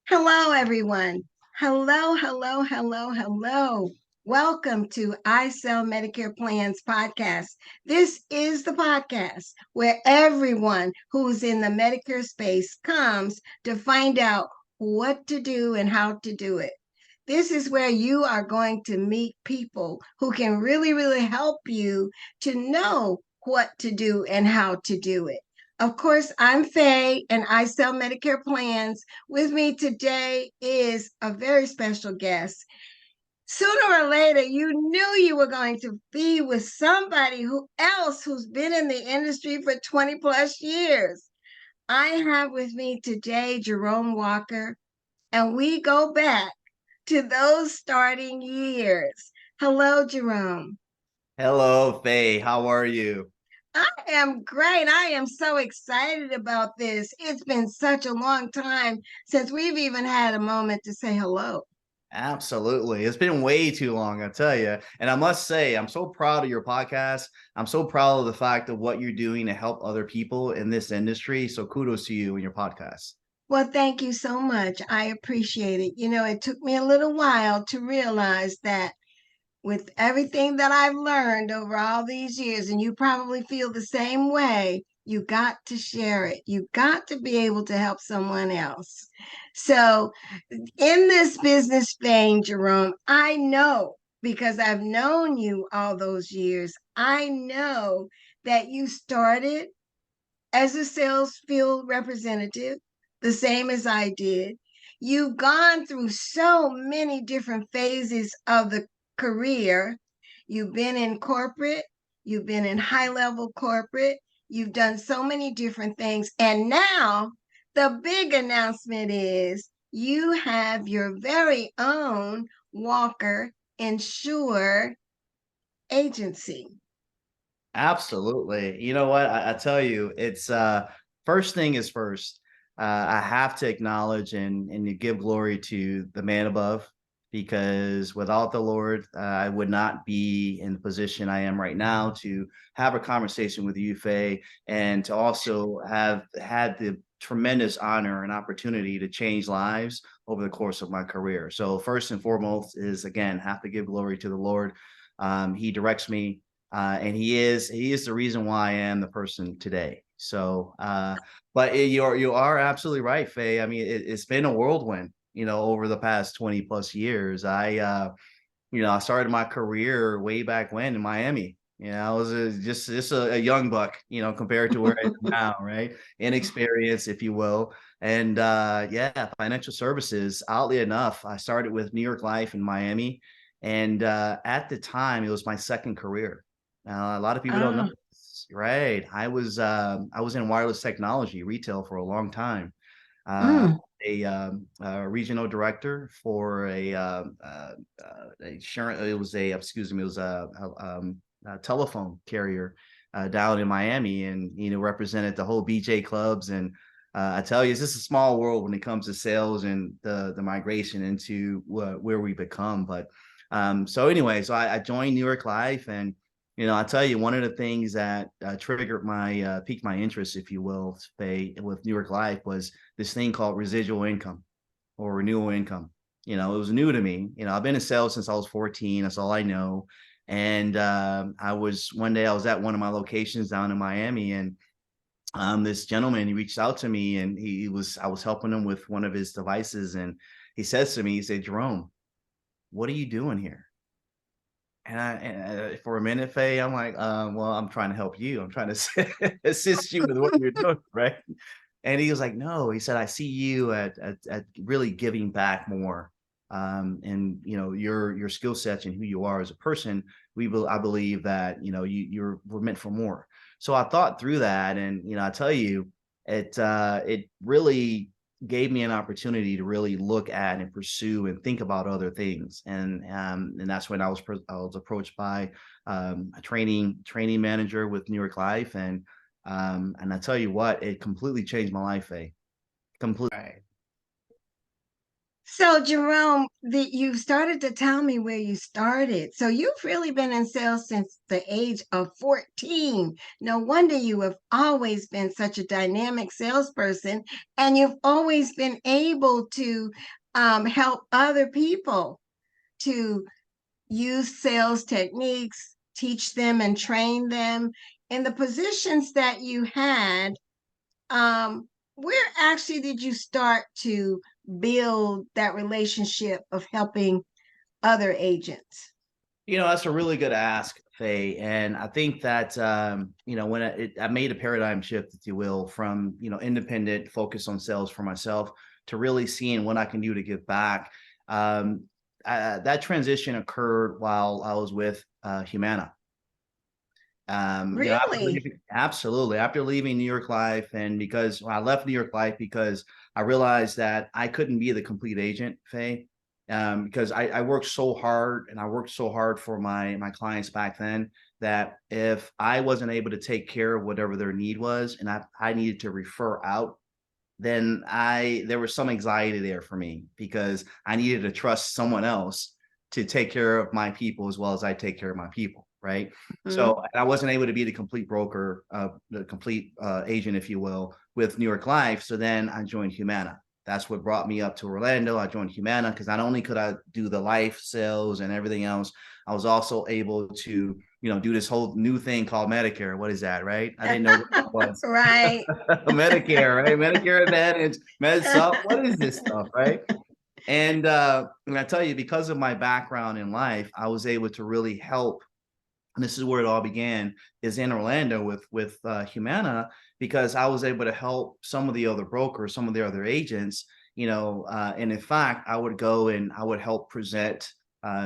Hello, everyone. Hello, hello, hello, hello. Welcome to I Sell Medicare Plans podcast. This is the podcast where everyone who's in the Medicare space comes to find out what to do and how to do it. This is where you are going to meet people who can really help you to know what to do and how to do it. Of course, I'm Faye and I sell Medicare plans. With me today is a very special guest. Sooner or later, you knew you were going to be with somebody who's been in the industry for 20 plus years. I have with me today Jerome Walker, and we go back to those starting years. Hello, Jerome. Hello, Faye. How are you? I am great. I am so excited about this. It's been such a long time since we've even had a moment to say hello. Absolutely. It's been way too long, I tell you. And I must say, I'm so proud of your podcast. I'm so proud of the fact of what you're doing to help other people in this industry. So kudos to you and your podcast. Well, thank you so much. I appreciate it. It took me a little while to realize that with everything that I've learned over all these years, and you probably feel the same way, you got to share it. You got to be able to help someone else. So, in this business vein, Jerome, I know because I've known you all those years, I know that you started as a sales field representative, the same as I did. You've gone through so many different phases of the career. You've been in corporate, you've been in high level corporate, you've done so many different things. And now the big announcement is you have your very own Walker Insure agency. Absolutely. You know what? I tell you, it's first thing is first. I have to acknowledge and to give glory to the man above, because without the Lord, I would not be in the position I am right now to have a conversation with you, Faye, and to also have had the tremendous honor and opportunity to change lives over the course of my career. So first and foremost is, again, have to give glory to the Lord. He directs me, and he is the reason why I am the person today. So, but you are absolutely right, Faye. I mean, it's been a whirlwind, over the past 20 plus years. I started my career way back when in Miami. I was just a young buck, compared to where I am now, right? Inexperienced, if you will. And yeah, financial services. Oddly enough, I started with New York Life in Miami, and at the time, it was my second career. A lot of people don't know Oh, this, right? I was in wireless technology retail for a long time. mm, A regional director for it was a excuse me, it was a telephone carrier down in Miami, and represented the whole BJ clubs. And I tell you, it's just a small world when it comes to sales and the migration into where we become. But so I joined New York Life, and I tell you, one of the things that triggered piqued my interest, if you will, Faye, with New York Life was this thing called residual income or renewal income. It was new to me. I've been in sales since I was 14. That's all I know. And one day I was at one of my locations down in Miami, and this gentleman, he reached out to me, and I was helping him with one of his devices. And he says to me, he said, "Jerome, what are you doing here?" And for a minute, Faye, I'm like, well, I'm trying to help you. I'm trying to assist you with what you're doing, right? And he was like, no. He said, I see you at really giving back more, and your skill sets and who you are as a person. I believe that we're meant for more. So I thought through that, and I tell you, it really gave me an opportunity to really look at and pursue and think about other things. And that's when I was approached by a training manager with New York Life. And I tell you what, it completely changed my life, Completely. right. So, Jerome, you started to tell me where you started. So, you've really been in sales since the age of 14. No wonder you have always been such a dynamic salesperson, and you've always been able to help other people to use sales techniques, teach them and train them. In the positions that you had, where actually did you start to build that relationship of helping other agents? That's a really good ask, Faye. And I think that, when I made a paradigm shift, if you will, from, independent focus on sales for myself to really seeing what I can do to give back. Um, that transition occurred while I was with Humana. Really? Absolutely. After leaving New York Life, and because I left New York Life because I realized that I couldn't be the complete agent, Faye, because I worked so hard and I worked so hard for my clients back then that if I wasn't able to take care of whatever their need was, and I needed to refer out, then there was some anxiety there for me because I needed to trust someone else to take care of my people as well as I take care of my people, right? Mhm. So I wasn't able to be the complete broker, the complete agent, if you will, with New York Life. So then I joined Humana. That's what brought me up to Orlando. I joined Humana because not only could I do the life sales and everything else, I was also able to, do this whole new thing called Medicare. What is that, right? I didn't know what that was. Right. Medicare, right? Medicare Advantage, MedSup. What is this stuff, right? And I tell you, because of my background in life, I was able to really help. And this is where it all began, is in Orlando with Humana, because I was able to help some of the other brokers, some of the other agents, and in fact, I would go and I would help present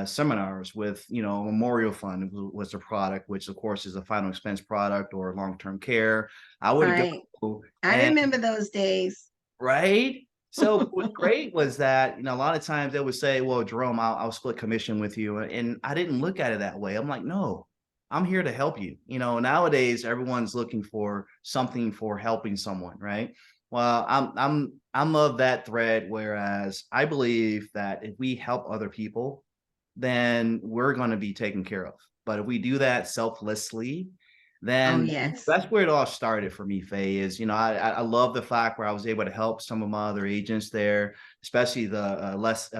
seminars with, Memorial Fund was the product, which of course is a final expense product or long-term care. I would Right. go I and remember those days. right. So what was great was that, a lot of times they would say, well, Jerome, I'll split commission with you. And I didn't look at it that way. I'm like, no, I'm here to help you. Nowadays everyone's looking for something for helping someone, right? Well, I'm of that thread, whereas I believe that if we help other people, then we're going to be taken care of. But if we do that selflessly, Oh, then yes. that's where it all started for me, Faye, is, I love the fact where I was able to help some of my other agents there, especially the less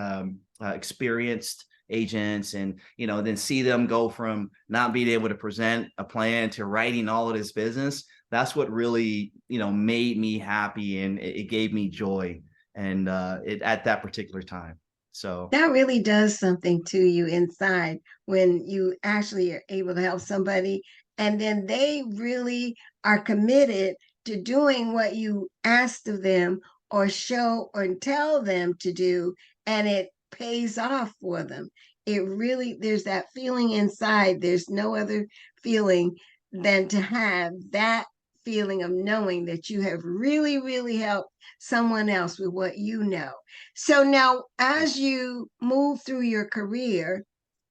experienced agents, and, then see them go from not being able to present a plan to writing all of this business. That's what really, made me happy, and it gave me joy. And at that particular time. So, That really does something to you inside when you actually are able to help somebody and then they really are committed to doing what you asked of them or show or tell them to do, and it pays off for them. It really, there's that feeling inside. There's no other feeling than to have that feeling of knowing that you have really, really helped someone else with what you know. So now, as you move through your career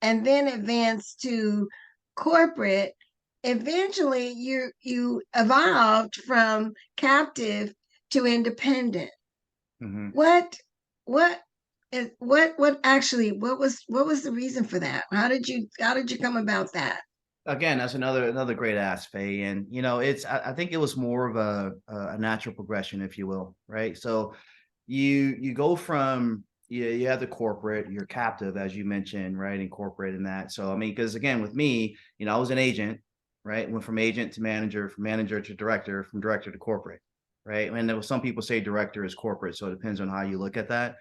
and then advance to corporate, eventually you evolved from captive to independent. mhm. What what what actually what was the reason for that? How did you come about that? Again, that's another great aspect, and I think it was more of a natural progression, if you will, right? So you go from you have the corporate, you're captive, as you mentioned, right, in corporate and that. So I mean, because again, with me, I was an agent, right? Went from agent to manager, from manager to director, from director to corporate, right? And there was some people say director is corporate, so it depends on how you look at that.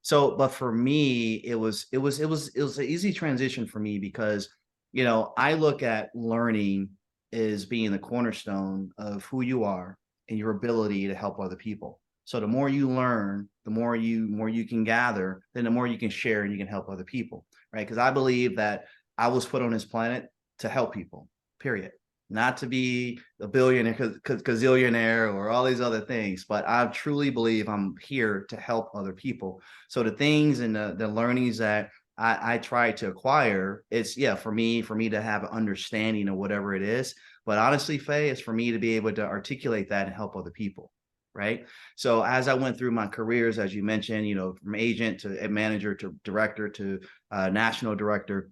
So, but for me, it was an easy transition for me because I look at learning as being the cornerstone of who you are and your ability to help other people. So the more you learn, the more you can gather, then the more you can share and you can help other people, right? Because I believe that I was put on this planet to help people, period. Not to be a billionaire, gazillionaire, or all these other things, but I truly believe I'm here to help other people. So the things and the learnings that I try to acquire, it's yeah, for me to have an understanding of whatever it is. But honestly, Faye, it's for me to be able to articulate that and help other people, right? So as I went through my careers, as you mentioned, from agent to a manager to director to national director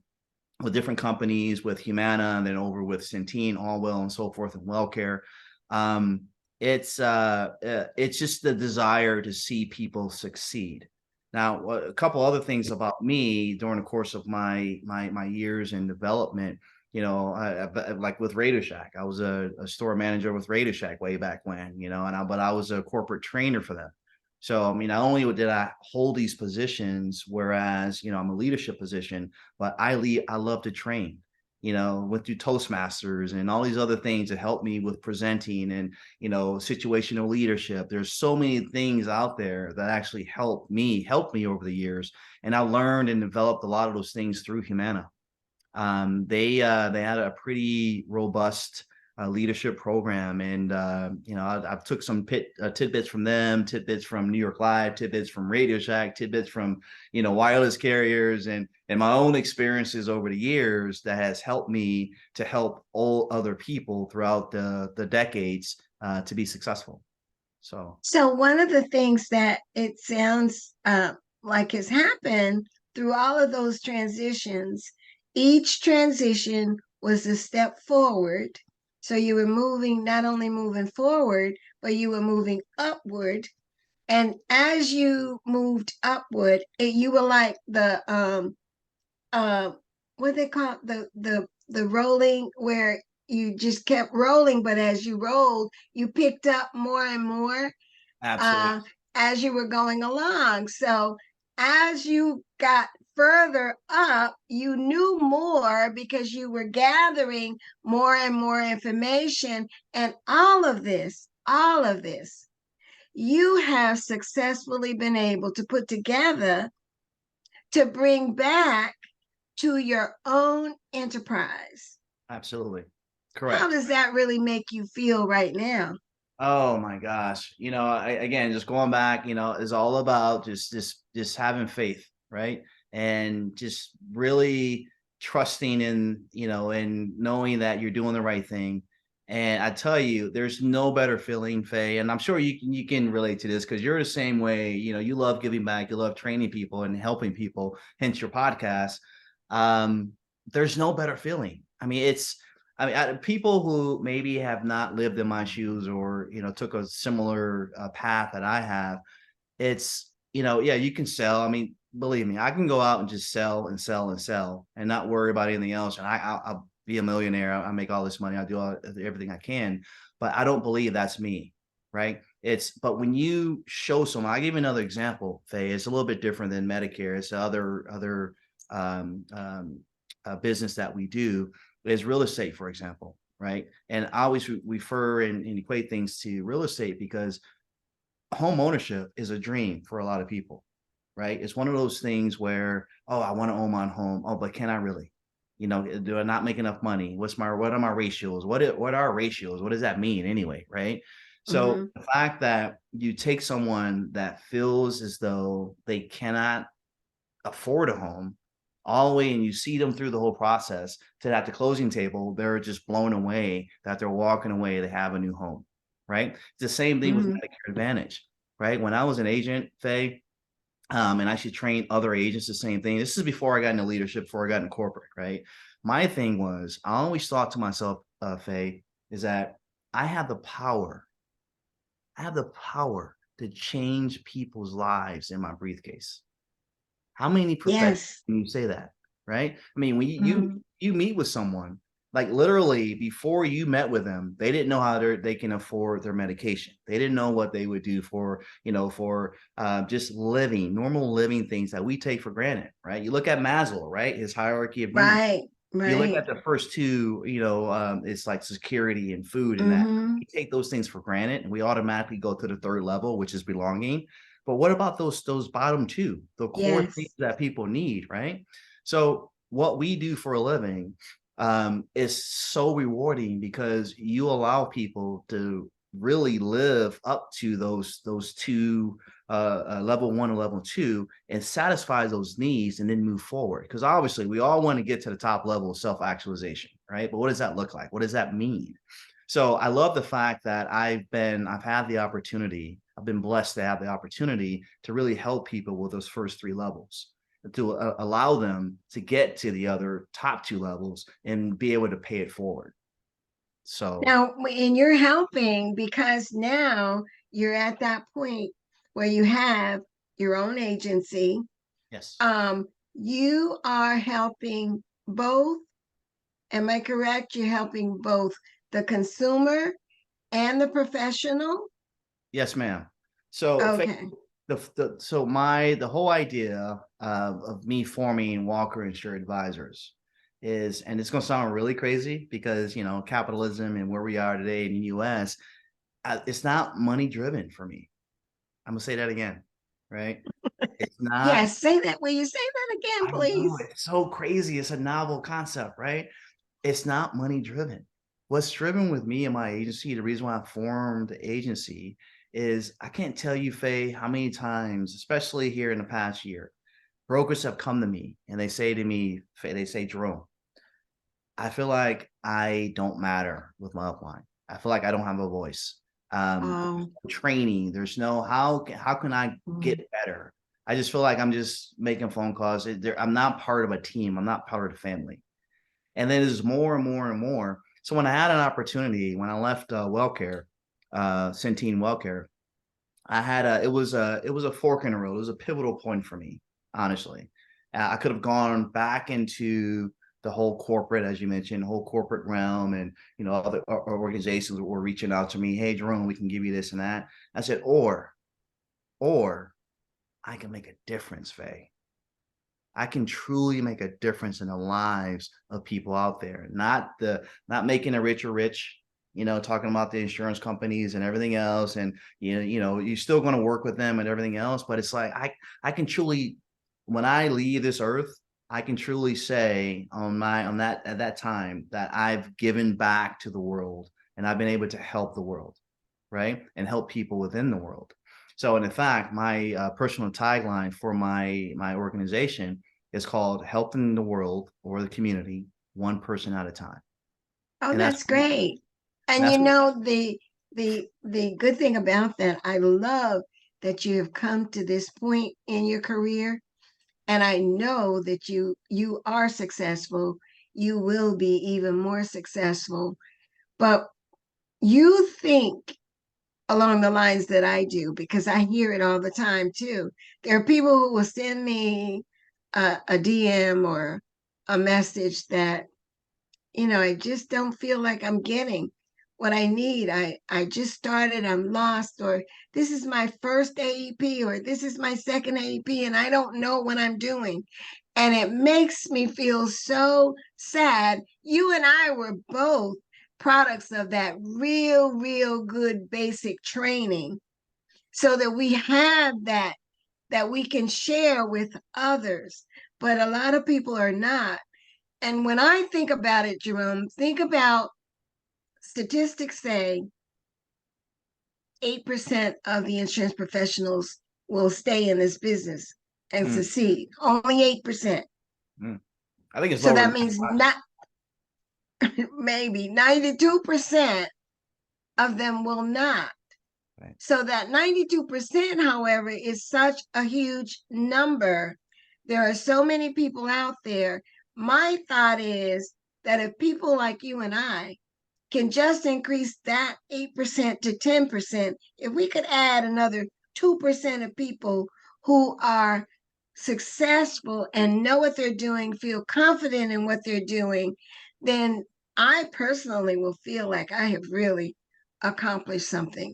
with different companies, with Humana, and then over with Centene, Allwell, and so forth, and WellCare. Um, it's just the desire to see people succeed. Now, a couple other things about me during the course of my years in development, like with Radio Shack, I was a store manager with Radio Shack way back when, but I was a corporate trainer for them. So, I mean, not only did I hold these positions, whereas, I'm a leadership position, but I love to train, went through Toastmasters and all these other things that help me with presenting and, situational leadership. There's so many things out there that actually help me over the years. And I learned and developed a lot of those things through Humana. They had a pretty robust leadership program, and I've took some tidbits from them, tidbits from New York Live, tidbits from Radio Shack, tidbits from wireless carriers, and my own experiences over the years that has helped me to help all other people throughout the decades to be successful. So one of the things that it sounds like has happened through all of those transitions, each transition was a step forward. So you were not only moving forward, but you were moving upward. And as you moved upward, you were like the what they call the rolling, where you just kept rolling, but as you rolled, you picked up more and more Absolutely. as you were going along. So as you got further up, you knew more because you were gathering more and more information. And all of this, you have successfully been able to put together to bring back to your own enterprise. Absolutely. How Correct. does that really make you feel right now? Oh my gosh. Again, just going back, is all about just having faith, right? And just really trusting in, and knowing that you're doing the right thing. And I tell you, there's no better feeling, Faye. And I'm sure you can relate to this because you're the same way. You love giving back, you love training people and helping people, hence your podcast. Um, there's no better feeling. People who maybe have not lived in my shoes or took a similar path that I have, yeah, you can sell. I mean, believe me, I can go out and just sell and sell and sell and not worry about anything else. And I'll be a millionaire. I make all this money. I do everything I can, but I don't believe that's me, right? But when you show someone, I give you another example, Faye. It's a little bit different than Medicare. It's other business that we do is real estate, for example, right? And I always refer and equate things to real estate because home ownership is a dream for a lot of people, right? It's one of those things where, oh, I want to own my home. Oh, but can I really? Do I not make enough money? What are my ratios? What are ratios? What does that mean anyway, right? So Mm-hmm. the fact that you take someone that feels as though they cannot afford a home all the way and you see them through the whole process to at the closing table, they're just blown away that they're walking away, they have a new home, right? It's the same thing with Mm-hmm. Medicare Advantage, right? When I was an agent, Faye, and I should train other agents the same thing. This is before I got into leadership, before I got into corporate, right? My thing was, I always thought to myself, Faye, is that I have the power. I have the power to change people's lives in my briefcase. How many professionals Yes. can you say that, right? I mean, when Mm-hmm. you meet with someone, like literally before you met with them, they didn't know how they can afford their medication. They didn't know what they would do for just normal living things that we take for granted, right? You look at Maslow, right? His hierarchy of needs. Right. You look Right. at the first two, it's like security and food and that. Mm-hmm. We take those things for granted and we automatically go to the third level, which is belonging. But what about those bottom two, the core things Yes. that people need, right? So what we do for a living is so rewarding because you allow people to really live up to those two level one and level two and satisfy those needs and then move forward. Because obviously we all want to get to the top level of self-actualization, right? But what does that look like? What does that mean? So I love the fact that I've been blessed to have the opportunity to really help people with those first three levels, to allow them to get to the other top two levels and be able to pay it forward. So Now, and you're helping because now you're at that point where you have your own agency. yes, Um, you are helping both. Am I correct? You're helping both the consumer and the professional? yes, ma'am. So Okay. the whole idea of me forming Walker Insure Advisors is, and it's going to sound really crazy because capitalism and where we are today in the U.S. It's not money driven for me. I'm gonna say that again, right? It's not. Yes, say that. Will you say that again, I know please? it's so crazy. It's a novel concept, right? It's not money driven. What's driven with me and my agency, the reason why I formed the agency is I can't tell you, Faye, how many times, especially here in the past year, brokers have come to me and they say to me, Faye, they say, Jerome, I feel like I don't matter with my upline. I feel like I don't have a voice. There's Oh, no training. There's no how can I mm, get better? I just feel like I'm just making phone calls. I'm not part of a team. I'm not part of the family. And then there's more and more and more. So when I had an opportunity, when I left WellCare, Centene WellCare, I had it was a fork in the road. It was a pivotal point for me, honestly. I could have gone back into the whole corporate, as you mentioned, the whole corporate realm, and other organizations were reaching out to me. Hey, Jerome, we can give you this and that. I said, or I can make a difference, Faye. I can truly make a difference in the lives of people out there. Not making the rich or rich, talking about the insurance companies and everything else. And you're still going to work with them and everything else. But it's like I can truly, when I leave this earth, I can truly say on that at that time that I've given back to the world and I've been able to help the world, right? And help people within the world. So, and in fact, my personal tagline for my organization is called "Helping the World or the Community One Person at a Time," oh, and that's great. And that's you what. know the good thing about that, I love that you have come to this point in your career, and I know that you are successful. You will be even more successful. But you think along the lines that I do because I hear it all the time too. There are people who will send me a DM or a message that I just don't feel like I'm getting what I need. I just started, I'm lost, or this is my first AEP, or this is my second AEP, and I don't know what I'm doing. And it makes me feel so sad. You and I were both products of that real good basic training so that we have that we can share with others. But a lot of people are not. And when I think about it, Jerome, think about statistics say 8% of the insurance professionals will stay in this business and Mm, succeed. Only 8%. mm. I think it's So lower that than means not maybe 92% of them will not. that. Right. So that 92%, however, is such a huge number. There are so many people out there. My thought is that if people like you and I can just increase that 8% to 10%, if we could add another 2% of people who are successful and know what they're doing, feel confident in what they're doing, then I personally will feel like I have really accomplished something.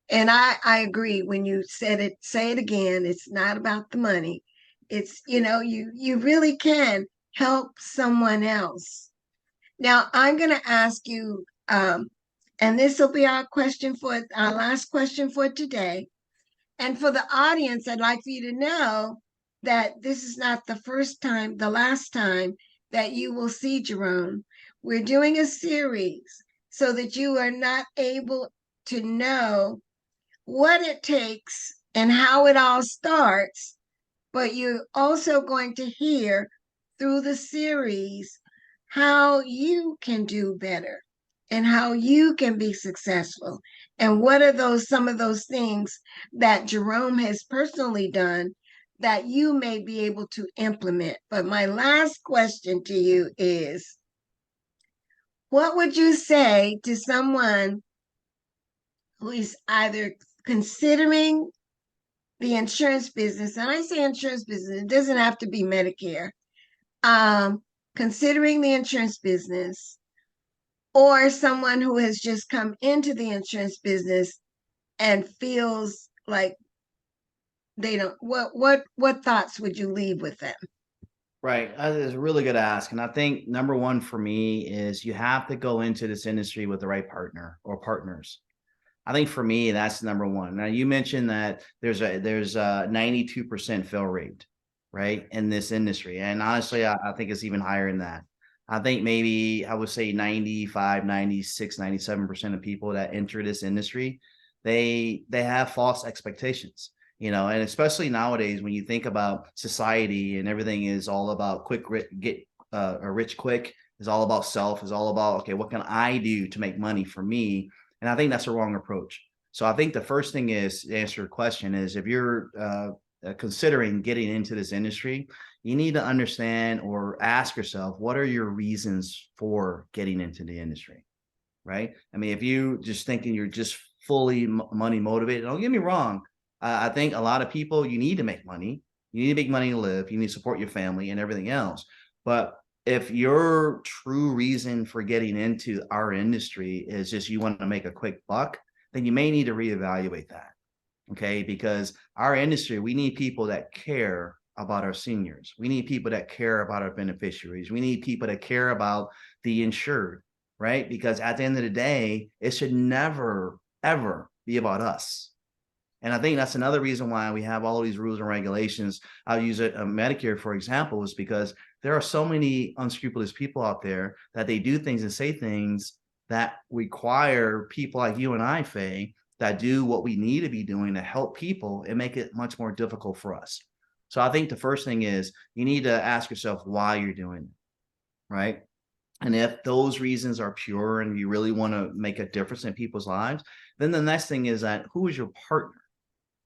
And I agree when you said it, say it again, it's not about the money. It's, you really can help someone else. Now I'm going to ask you, and this will be our last question for today. And for the audience, I'd like for you to know that this is not the last time that you will see Jerome. We're doing a series so that you are not able to know what it takes and how it all starts, but you're also going to hear through the series how you can do better. and how you can be successful. And what are some of those things that Jerome has personally done that you may be able to implement? But my last question to you is, what would you say to someone who is either considering the insurance business, and I say insurance business, it doesn't have to be Medicare, um, considering the insurance business, or someone who has just come into the insurance business and feels like they don't, what thoughts would you leave with them? Right. It's a really good ask. And I think number one for me is you have to go into this industry with the right partner or partners. I think for me, that's number one. Now you mentioned that there's a 92% fill rate, right, in this industry. And honestly, I think it's even higher than that. I think maybe I would say 95, 96, 97% of people that enter this industry, they have false expectations. And especially nowadays when you think about society and everything is all about get rich quick, is all about self, is all about, okay, what can I do to make money for me? And I think that's a wrong approach. So I think the first thing is to answer your question is if you're considering getting into this industry, you need to understand or ask yourself, what are your reasons for getting into the industry? Right. I mean, if you just thinking you're just fully money motivated, don't get me wrong. I think a lot of people, you need to make money. You need to make money to live. You need to support your family and everything else. But if your true reason for getting into our industry is just you want to make a quick buck, then you may need to reevaluate that. Okay. Because our industry, we need people that care about our seniors. We need people that care about our beneficiaries. We need people that care about the insured, right? Because at the end of the day, it should never, ever be about us. And I think that's another reason why we have all of these rules and regulations. I'll use Medicare, for example, is because there are so many unscrupulous people out there that they do things and say things that require people like you and I, Faye, that do what we need to be doing to help people and make it much more difficult for us. So I think the first thing is you need to ask yourself why you're doing it, right? And if those reasons are pure and you really want to make a difference in people's lives, then the next thing is that who is your partner?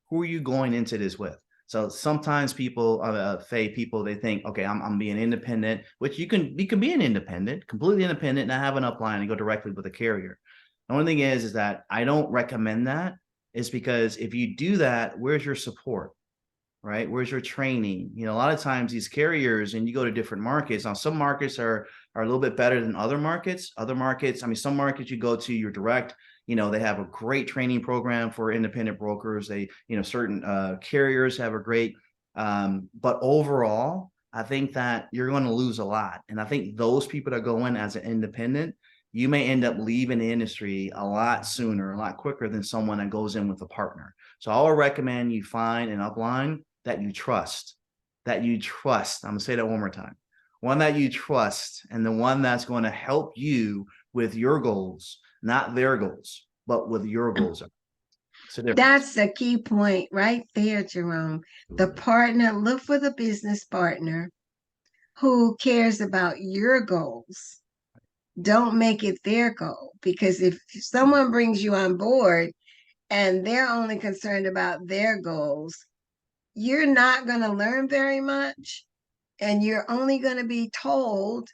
Who are you going into this with? So sometimes people, Faye, people, they think, okay, I'm being independent, which you can be an independent, completely independent, not have an upline and go directly with a carrier. The only thing is that I don't recommend that. Is because if you do that, where's your support? Right? Where's your training? A lot of times these carriers, and you go to different markets. Now, some markets are a little bit better than other markets. Other markets, I mean, some markets you go to, you're direct. They have a great training program for independent brokers. Certain carriers have a great, but overall, I think that you're going to lose a lot. And I think those people that go in as an independent, you may end up leaving the industry a lot sooner, a lot quicker than someone that goes in with a partner. So I would recommend you find an upline that you trust, I'm going to say that one more time. One that you trust, and the one that's going to help you with your goals, not their goals, but with your goals. It's a difference. That's a key point right there, Jerome. The partner, look for the business partner who cares about your goals. Don't make it their goal, because if someone brings you on board and they're only concerned about their goals, you're not going to learn very much, and you're only going to be told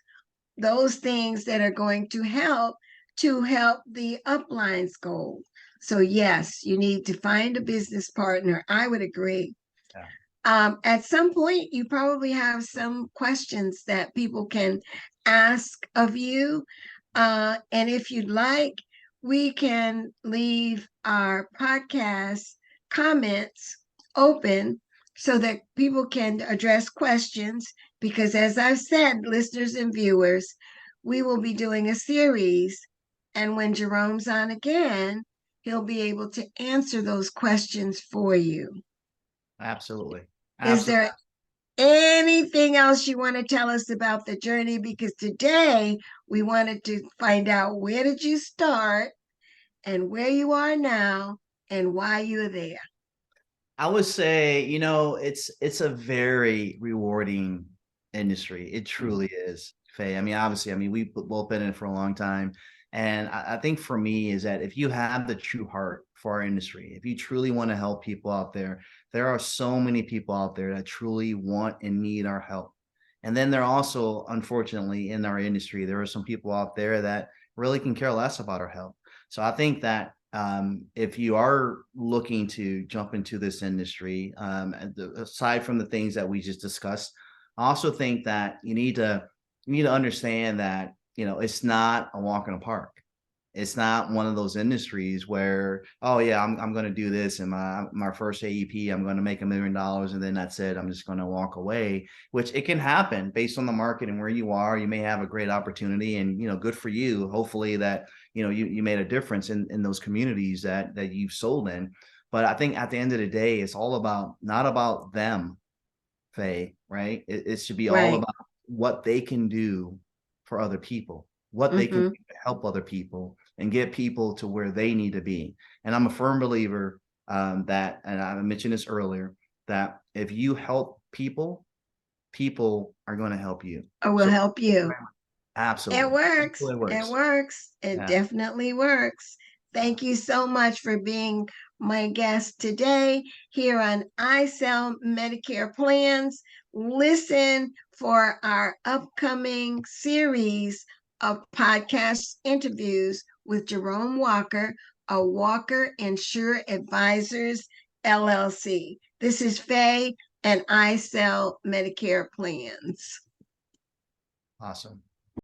those things that are going to help the upline's goal. So yes, you need to find a business partner. I would agree. Yeah. At some point, you probably have some questions that people can ask of you. And if you'd like, we can leave our podcast comments open so that people can address questions. Because as I've said, listeners and viewers, we will be doing a series. And when Jerome's on again, he'll be able to answer those questions for you. Absolutely. Is there anything else you want to tell us about the journey? Because today we wanted to find out, where did you start and where you are now and why you're there. I would say, it's a very rewarding industry. It truly is, Faye. I mean, obviously, we've both been in it for a long time. And I think for me is that if you have the true heart for our industry, if you truly want to help people out there are so many people out there that truly want and need our help. And then there are also, unfortunately, in our industry, there are some people out there that really can care less about our help. So I think that if you are looking to jump into this industry, aside from the things that we just discussed, I also think that you need to understand that it's not a walk in the park. It's not one of those industries where, oh yeah, I'm going to do this and my first AEP, I'm going to make $1 million and then that's it. I'm just going to walk away, which it can happen based on the market and where you are. You may have a great opportunity and good for you. Hopefully that you made a difference in those communities that you've sold in. But I think at the end of the day, it's all about not about them, Faye, right? It should be all Right. about what they can do for other people, what they can do Mm-hmm. to help other people and get people to where they need to be. And I'm a firm believer that, and I mentioned this earlier, that if you help people, people are going to help you. I will So help you. It absolutely, works. absolutely It works. works. It Yeah, definitely works. Thank you so much for being my guest today here on I Sell Medicare Plans. Listen for our upcoming series of podcast interviews with Jerome Walker of Walker Insure Advisors LLC. This is Faye, and I Sell Medicare Plans. awesome.